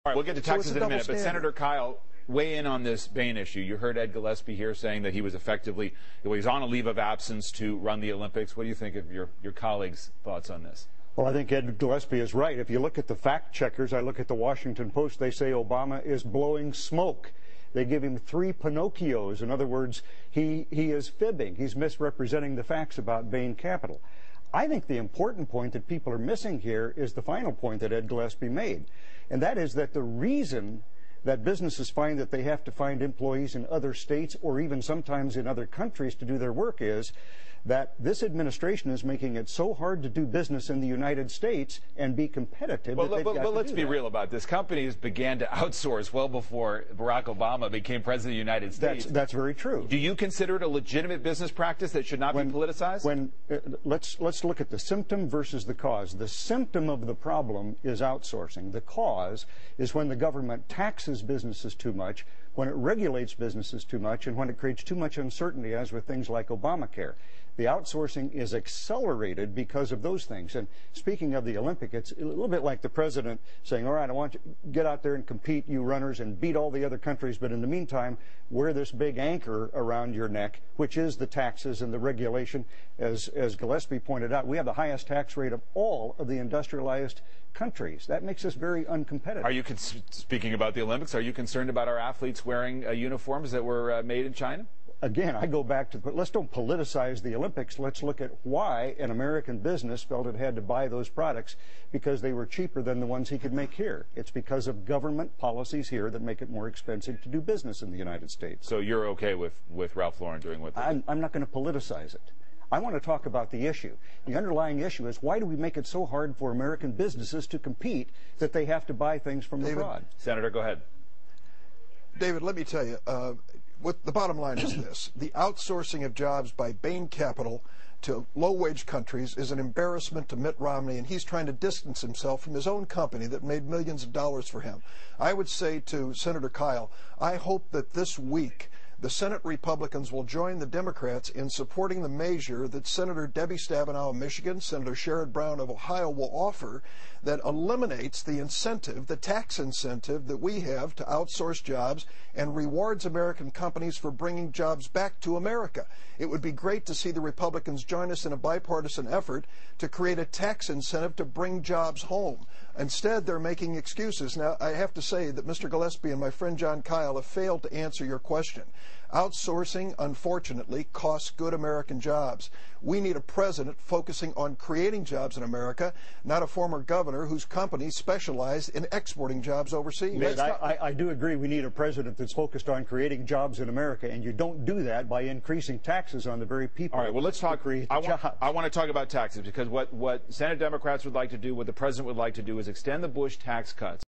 All right, we'll get to taxes in a minute, but Senator Kyl, weigh in on this Bain issue. You heard Ed Gillespie here saying that he was effectively, he's on a leave of absence to run the Olympics. What do you think of your colleagues' thoughts on this? Well, I think Ed Gillespie is right. If you look at the fact checkers, I look at the Washington Post, they say Obama is blowing smoke. They give him 3 Pinocchios. In other words, he is fibbing. He's misrepresenting the facts about Bain Capital. I think the important point that people are missing here is the final point that Ed Gillespie made, and that is that the reason that businesses find that they have to find employees in other states or even sometimes in other countries to do their work is that this administration is making it so hard to do business in the United States and be competitive. But let's be real about this. Companies began to outsource well before Barack Obama became president of the United States. That's very true. Do you consider it a legitimate business practice that should not be politicized? Let's look at the symptom versus the cause. The symptom of the problem is outsourcing. The cause is when the government taxes businesses too much, when it regulates businesses too much, and when it creates too much uncertainty, as with things like Obamacare. The outsourcing is accelerated because of those things. And speaking of the Olympic, it's a little bit like the president saying, all right, I want you to get out there and compete, you runners, and beat all the other countries, but in the meantime, wear this big anchor around your neck, which is the taxes and the regulation. As Gillespie pointed out, we have the highest tax rate of all of the industrialized countries. That makes us very uncompetitive. Are you, speaking about the Olympics, are you concerned about our athletes wearing uniforms that were made in China? Again, I go back to, but let's don't politicize the Olympics. Let's look at why an American business felt it had to buy those products because they were cheaper than the ones he could make here. It's because of government policies here that make it more expensive to do business in the United States. So you're okay with Ralph Lauren doing what they do? I'm not going to politicize it. I want to talk about the issue. The underlying issue is, why do we make it so hard for American businesses to compete that they have to buy things from abroad? Senator, go ahead. David, let me tell you, what the bottom line is this. The outsourcing of jobs by Bain Capital to low-wage countries is an embarrassment to Mitt Romney, and he's trying to distance himself from his own company that made millions of dollars for him. I would say to Senator Kyl, I hope that this week the Senate Republicans will join the Democrats in supporting the measure that Senator Debbie Stabenow of Michigan, Senator Sherrod Brown of Ohio will offer that eliminates the incentive, the tax incentive that we have to outsource jobs and rewards American companies for bringing jobs back to America. It would be great to see the Republicans join us in a bipartisan effort to create a tax incentive to bring jobs home. Instead, they're making excuses. Now, I have to say that Mr. Gillespie and my friend Jon Kyl have failed to answer your question. Outsourcing, unfortunately, costs good American jobs. We need a president focusing on creating jobs in America, not a former governor whose company specialized in exporting jobs overseas. I do agree we need a president that's focused on creating jobs in America, and you don't do that by increasing taxes on the very people. All right, well, let's talk. I want to talk about taxes, because what Senate Democrats would like to do, what the president would like to do, is extend the Bush tax cuts